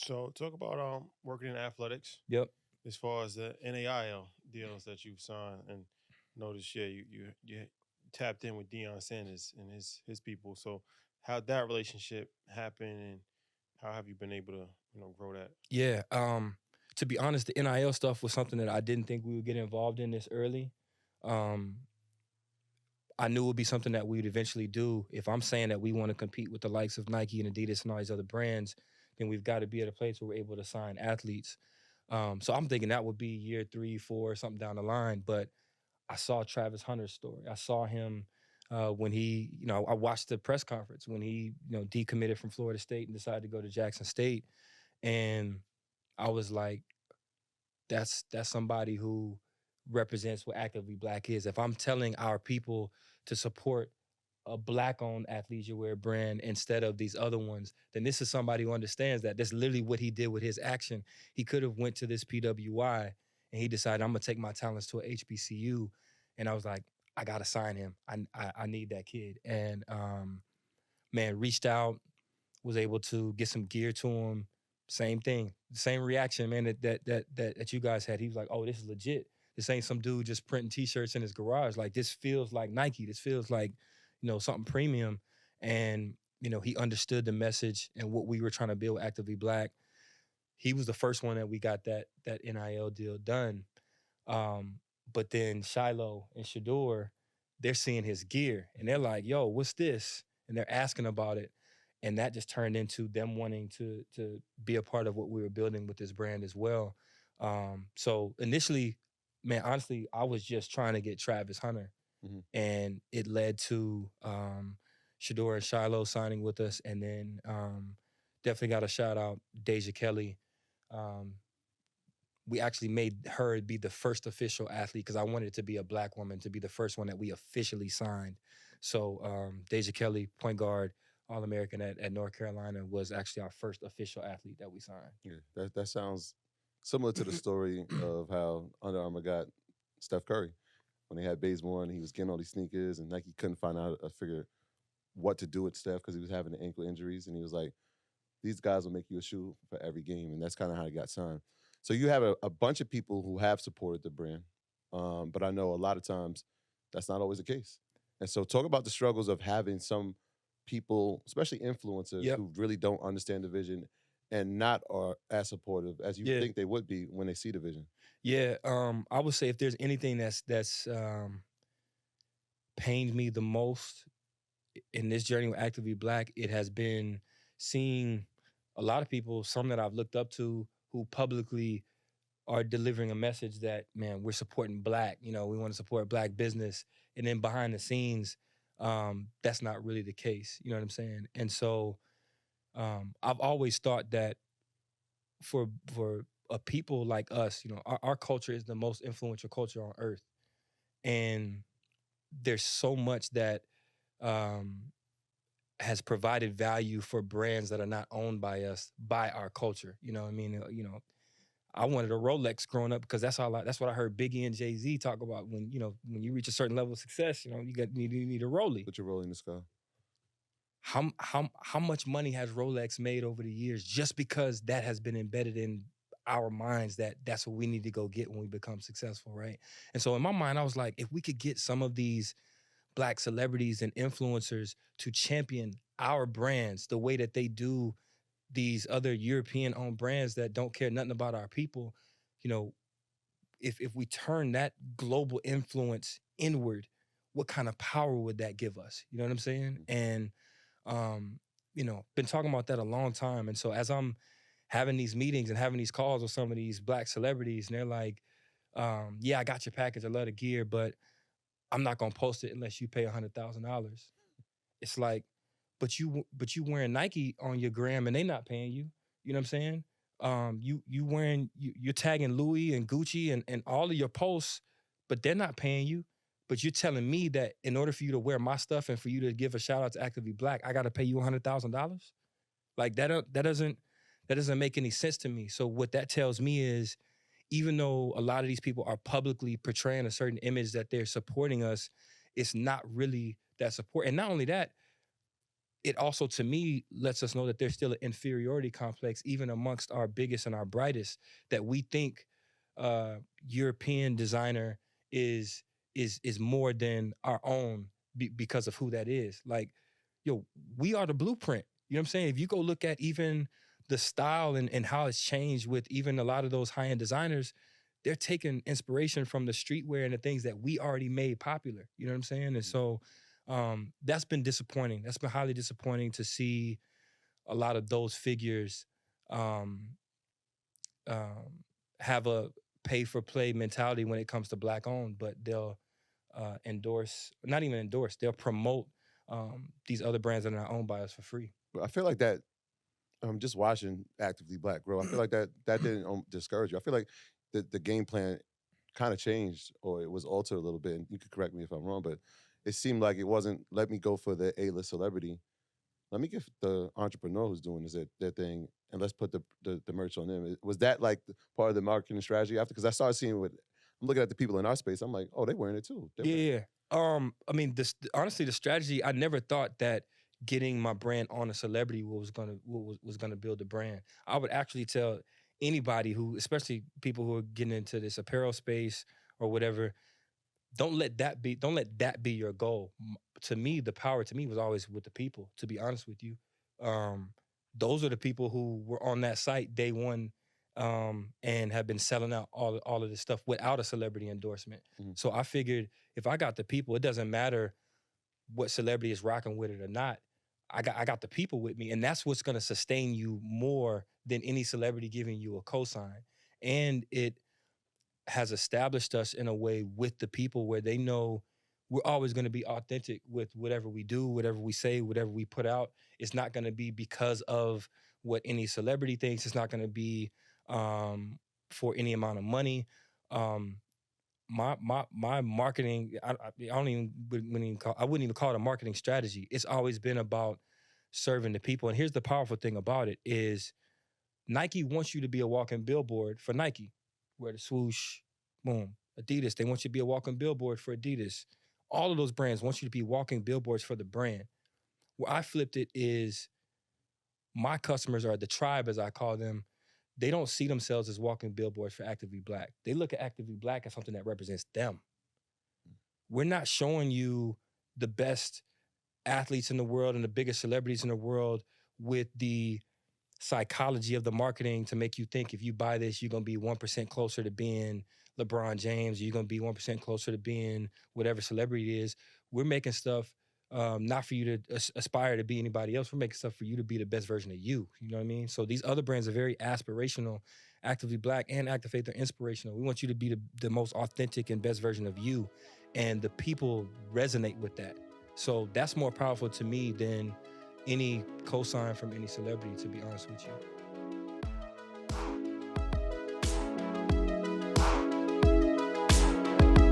So talk about working in athletics Yep. as far as the NAIL deals that you've signed and noticed. Yeah, you tapped in with Deion Sanders and his people. So how'd that relationship happen, and how have you been able to grow that? Yeah. To be honest, the NIL stuff was something that I didn't think we would get involved in this early. Um, I knew it would be something that we would eventually do. If I'm saying that we want to compete with the likes of Nike and Adidas and all these other brands, then we've got to be at a place where we're able to sign athletes. So I'm thinking that would be year 3, 4, something down the line. But I saw Travis Hunter's story. I saw him when he, I watched the press conference when he, decommitted from Florida State and decided to go to Jackson State. And I was like, that's somebody who represents what actively black is. If I'm telling our people to support a black-owned athleisure wear brand instead of these other ones, then this is somebody who understands that. That's literally what he did with his action. He could have went to this PWI and he decided, I'm gonna take my talents to a HBCU, and I was like, I gotta sign him. I need that kid, and man, reached out, was able to get some gear to him. Same thing, same reaction, man. That you guys had. He was like, "Oh, this is legit. This ain't some dude just printing T-shirts in his garage. Like this feels like Nike. This feels like, something premium." And he understood the message and what we were trying to build. Actively Black. He was the first one that we got that NIL deal done. Um, but then Shiloh and Shador, they're seeing his gear and they're like, "Yo, what's this?" And they're asking about it, and that just turned into them wanting to be a part of what we were building with this brand as well. So initially, man, honestly, I was just trying to get Travis Hunter, Hmm. and it led to Shador and Shiloh signing with us, and then definitely got a shout out Deja Kelly. Um, we actually made her be the first official athlete because I wanted it to be a black woman to be the first one that we officially signed. So Deja Kelly, point guard, All American at North Carolina, was actually our first official athlete that we signed. Yeah, that sounds similar to the story of how Under Armour got Steph Curry when they had Bazemore and he was getting all these sneakers and Nike couldn't find out a figure what to do with Steph because he was having the ankle injuries and he was like, these guys will make you a shoe for every game, and that's kind of how he got signed. So you have a bunch of people who have supported the brand, but I know a lot of times that's not always the case. And so talk about the struggles of having some people, especially influencers, Yep. who really don't understand the vision and not are as supportive as you Yeah. think they would be when they see the vision. Yeah. I would say if there's anything that's pained me the most in this journey with Actively Black, it has been seeing a lot of people, some that I've looked up to, who publicly are delivering a message that, man, we're supporting black, we want to support black business, and then behind the scenes, that's not really the case, you know what I'm saying? And so I've always thought that for a people like us, our culture is the most influential culture on earth, and there's so much that um, has provided value for brands that are not owned by us, by our culture. You know what I mean? I wanted a Rolex growing up because that's what I heard Biggie and Jay-Z talk about when, when you reach a certain level of success, you need a Rollie. Put your role in the sky. How much money has Rolex made over the years just because that has been embedded in our minds that that's what we need to go get when we become successful, right? And so in my mind, I was like, if we could get some of these black celebrities and influencers to champion our brands the way that they do these other European owned brands that don't care nothing about our people, you know, if we turn that global influence inward, what kind of power would that give us? You know what I'm saying? Mhm. And been talking about that a long time. And so as I'm having these meetings and having these calls with some of these black celebrities, and they're like, yeah, I got your package, I love the gear, but I'm not gonna post it unless you pay $100,000. It's like, but you wearing Nike on your gram and they not paying you. You know what I'm saying? You're tagging Louis and Gucci and all of your posts, but they're not paying you. But you're telling me that in order for you to wear my stuff and for you to give a shout out to Actively Black, I got to pay you $100,000. Like that doesn't make any sense to me. So what that tells me is, even though a lot of these people are publicly portraying a certain image that they're supporting us, it's not really that support. And not only that, it also, to me, lets us know that there's still an inferiority complex even amongst our biggest and our brightest, that we think European designer is more than our own because of who that is. Like, yo, we are the blueprint. You know what I'm saying? If you go look at even the style and how it's changed with even a lot of those high-end designers, they're taking inspiration from the streetwear and the things that we already made popular. You know what I'm saying? And so that's been disappointing. That's been highly disappointing to see a lot of those figures um, have a pay for play mentality when it comes to black owned, but they'll not even endorse, they'll promote these other brands that are not owned by us for free. But I feel like that. Just watching Actively Black grow, I feel like that didn't discourage you. I feel like the game plan kind of changed, or it was altered a little bit. And you could correct me if I'm wrong, but it seemed like it wasn't, let me go for the A-list celebrity. Let me get the entrepreneur who's doing their thing, and let's put the merch on them. Was that like part of the marketing strategy after? Because I started seeing I'm looking at the people in our space. I'm like, oh, they're wearing it too. Yeah. I mean, honestly, the strategy, I never thought that getting my brand on a celebrity was gonna build a brand. I would actually tell anybody who, especially people who are getting into this apparel space or whatever, don't let that be your goal. To me, the power to me was always with the people, to be honest with you. Those are the people who were on that site day one, and have been selling out all of this stuff without a celebrity endorsement. Mhm. So I figured if I got the people, it doesn't matter what celebrity is rocking with it or not. I got the people with me, and that's what's going to sustain you more than any celebrity giving you a cosign. And it has established us in a way with the people where they know we're always going to be authentic with whatever we do, whatever we say, whatever we put out. It's not going to be because of what any celebrity thinks. It's not going to be for any amount of money. My marketing, I wouldn't even call it a marketing strategy. It's always been about serving the people. And here's the powerful thing about it is Nike wants you to be a walking billboard for Nike. Wear the swoosh, boom. Adidas, they want you to be a walking billboard for Adidas. All of those brands want you to be walking billboards for the brand. Where I flipped it is my customers, are the tribe, as I call them. They don't see themselves as walking billboards for Actively Black. They look at Actively Black as something that represents them. We're not showing you the best athletes in the world and the biggest celebrities in the world with the psychology of the marketing to make you think if you buy this, you're going to be 1% closer to being LeBron James, or you're going to be 1% closer to being whatever celebrity it is. We're making stuff not for you to aspire to be anybody else. We're making stuff for you to be the best version of you. You know what I mean? So these other brands are very aspirational. Actively Black and Active Faith are inspirational. We want you to be the most authentic and best version of you. And the people resonate with that. So that's more powerful to me than any cosign from any celebrity, to be honest with you.